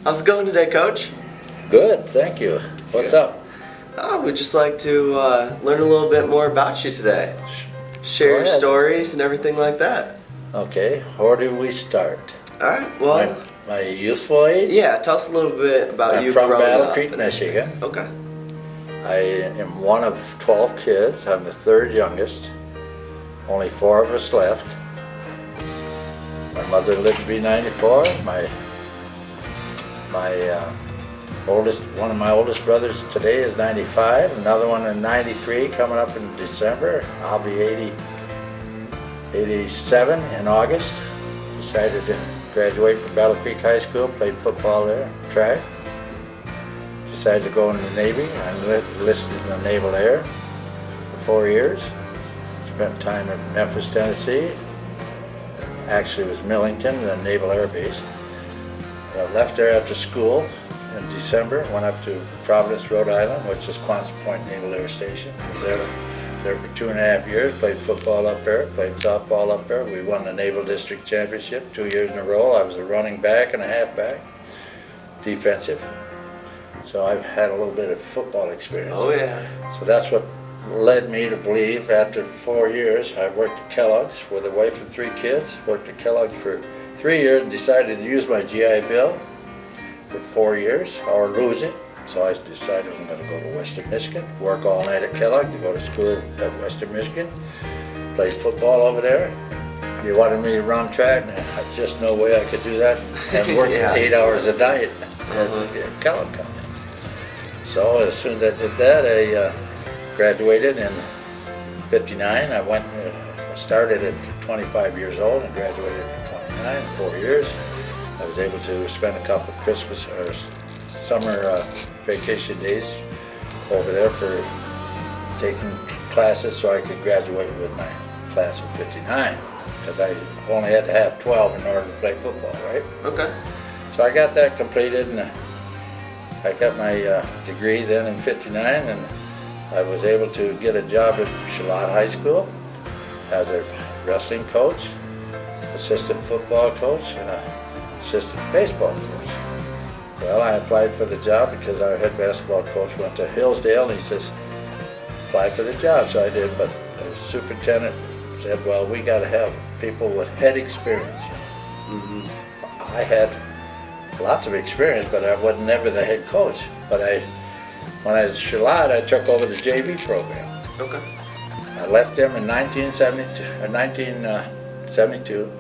How's it going today, Coach? Good, thank you. What's up? Oh, we'd just like to learn a little bit more about you today. Share your stories and everything like that. Okay, where do we start? All right, well... My youthful age? Yeah, tell us a little bit about you growing up. I'm from Battle Creek, Michigan. Okay. I am one of 12 kids. I'm the third youngest. Only 4 of us left. My mother lived to be 94. One of my oldest brothers today is 95. Another one in 93 coming up in December. I'll be 87 in August. Decided to graduate from Battle Creek High School, played football there, track. Decided to go in the Navy. I enlisted in the Naval Air for 4 years. Spent time in Memphis, Tennessee. Actually, it was Millington, the Naval Air Base. I left there after school in December, went up to Providence, Rhode Island, which is Quonset Point Naval Air Station. I was there for 2.5 years, played football up there, played softball up there. We won the Naval District Championship 2 years in a row. I was a running back and a halfback, defensive. So I've had a little bit of football experience. Oh yeah. So that's what led me to believe after 4 years, I worked at Kellogg's with a wife and 3 kids, worked at Kellogg's for 3 years and decided to use my GI Bill for 4 years or lose it. So I decided I'm going to go to Western Michigan, work all night at Kellogg to go to school at Western Michigan, played football over there. They wanted me to run track, and I just no way I could do that and work 8 hours a night at Kellogg Company. So as soon as I did that, I graduated in '59. I started at 25 years old and graduated at 29, 4 years. I was able to spend a couple of Christmas or summer vacation days over there for taking classes so I could graduate with my class of '59, because I only had to have 12 in order to play football, right? Okay. So I got that completed, and I got my degree then in '59, and I was able to get a job at Charlotte High School as a wrestling coach, assistant football coach, and an assistant baseball coach. Well, I applied for the job because our head basketball coach went to Hillsdale, and he says, apply for the job. So I did, but the superintendent said, well, we got to have people with head experience. I had lots of experience, but I was never the head coach. But when I was at Charlotte, I took over the JV program. Okay. I left them in 1972.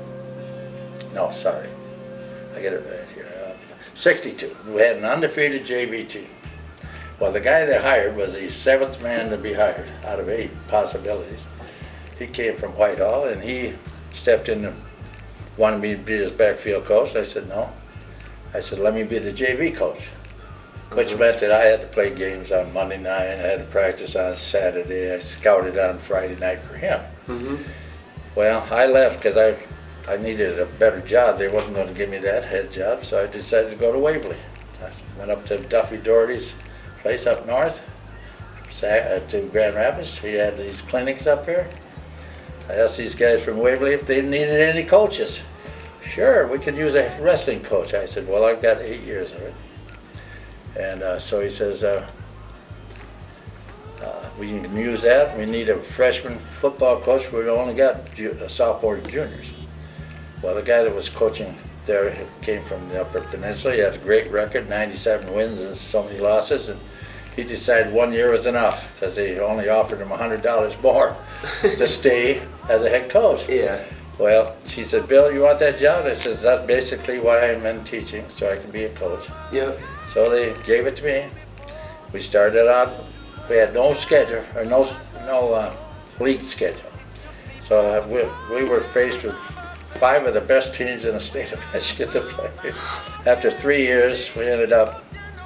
No, sorry, I get it right here. 62. We had an undefeated JV team. Well, the guy they hired was the 7th man to be hired out of 8 possibilities. He came from Whitehall, and he stepped in and wanted me to be his backfield coach. I said no. I said, let me be the JV coach, which meant that I had to play games on Monday night, and I had to practice on Saturday. I scouted on Friday night for him. Well, I left because I needed a better job. They wasn't going to give me that head job, so I decided to go to Waverly. I went up to Duffy Doherty's place up north, to Grand Rapids. He had these clinics up here. I asked these guys from Waverly if they needed any coaches. Sure, we could use a wrestling coach. I said, well, I've got 8 years of it. And so he says, we can use that. We need a freshman football coach. We only got sophomores and juniors. Well, the guy that was coaching there came from the Upper Peninsula. He had a great record, 97 wins and so many losses. And he decided 1 year was enough because they only offered him $100 more to stay as a head coach. Yeah. Well, she said, Bill, you want that job? I said, that's basically why I'm in teaching, so I can be a coach. Yep. So they gave it to me. We started out, we had no schedule, or no league schedule. So we were faced with 5 of the best teams in the state of Michigan to play. After 3 years, we ended up,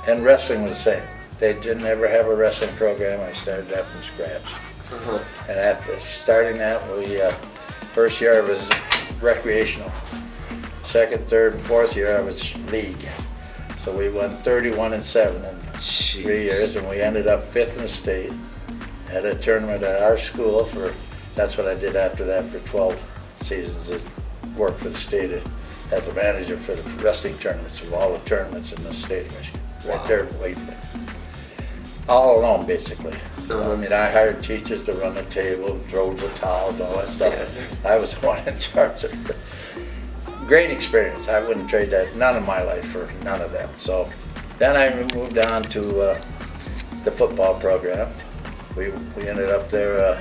and wrestling was the same. They didn't ever have a wrestling program. I started that from scratch. And after starting that, first year I was recreational. Second, third, and fourth year I was league. So we won 31-7 in 3 years, and we ended up 5th in the state. Had a tournament at our school that's what I did after that for 12 seasons. Worked for the state of as a manager for the wrestling tournaments, of all the tournaments in the state of Michigan. Right Wow. there, waiting. All alone, basically. Uh-huh. I mean, I hired teachers to run the table, drove the towels, all that stuff. Yeah. I was the one in charge of it. Great experience. I wouldn't trade that, none of my life for none of that. So then I moved on to the football program. We ended up there,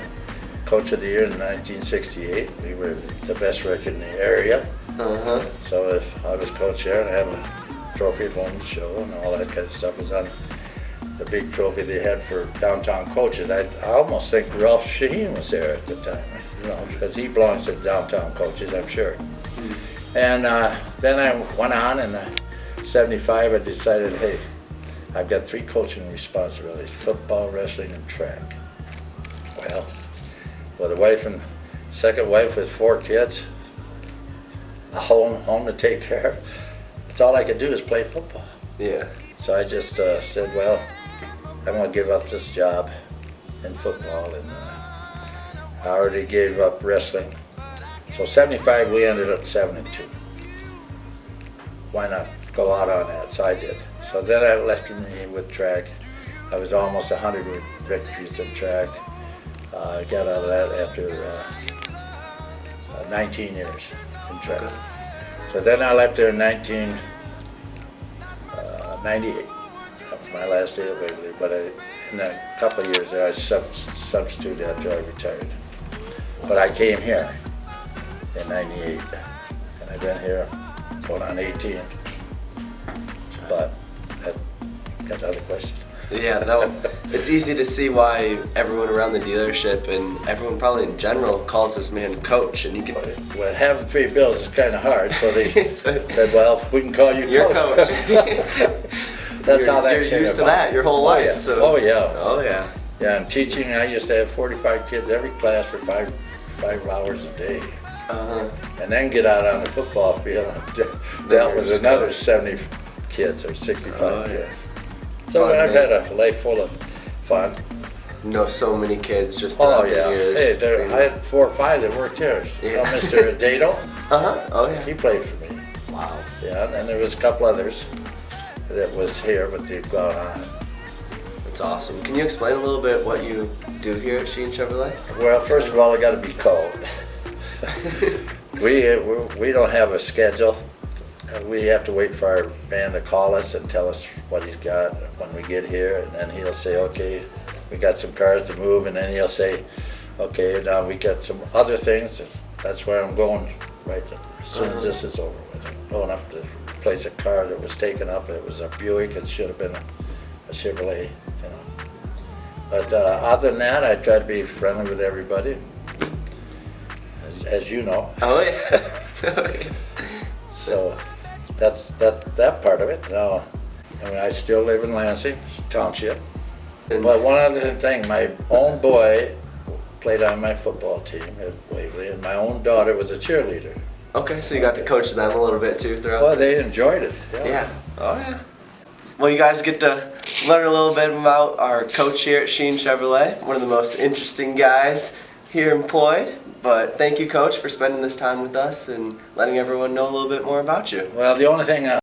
Coach of the Year in 1968. We were the best record in the area. Uh-huh. So if I was coach there, and I have a trophy at home to show and all that kind of stuff was on the big trophy they had for downtown coaches. I almost think Ralph Shaheen was there at the time, you know, because he belongs to the downtown coaches, I'm sure. And then I went on in '75. I decided, hey, I've got 3 coaching responsibilities: football, wrestling, and track. Well, with a wife and second wife with 4 kids, a home to take care of. That's all I could do is play football. Yeah. So I just said, well, I'm going to give up this job in football, and I already gave up wrestling. So '75, we ended up 7-2. Why not go out on that? So I did. So then I left me with track. I was almost 100 victories in track. I got out of that after 19 years in track. Okay. So then I left there in 1998. That was my last day of Wrigley, but in a couple of years there, I substituted after I retired. But I came here in '98, and I've been here going on 18. But got another question. Yeah, it's easy to see why everyone around the dealership and everyone probably in general calls this man coach, and you can. Well, having 3 bills is kind of hard, so they said, well, we can call you You're coach. That's how that You're came used to about. that your whole life. Yeah. So. Oh yeah. Oh yeah. Yeah, and teaching, I used to have 45 kids every class for five hours a day. Uh-huh. And then get out on the football field. That was just another go. 70 kids or 65 Oh, yeah. kids. So Fun, I've man. had a life full of fun. Know so many kids just Oh throughout the yeah. years. Hey, I had 4 or 5 that worked here. You know, Yeah. Mr. Dato, Uh-huh. Oh yeah. he played for me. Wow. Yeah, and then there was a couple others that was here, but they've gone on. That's awesome. Can you explain a little bit what you do here at Shaheen Chevrolet? Well, first of all, I got to be called. We don't have a schedule. We have to wait for our man to call us and tell us what he's got when we get here, and then he'll say, okay, we got some cars to move, and then he'll say, okay, now we got some other things. That's where I'm going right as soon as this is over with. I'm going up to replace a car that was taken up. It was a Buick. It should have been a Chevrolet, you know. But other than that, I try to be friendly with everybody, as you know. Oh yeah. Okay. So that's that part of it. Now, I mean, I still live in Lansing Township. And- But one other thing, my own boy played on my football team at Waverly, and my own daughter was a cheerleader. Okay, so you got to coach them a little bit too throughout. Well, they enjoyed it. Yeah. Oh yeah. Well, you guys get to learn a little bit about our coach here at Shaheen Chevrolet, one of the most interesting guys here employed. But thank you, Coach, for spending this time with us and letting everyone know a little bit more about you. Well, the only thing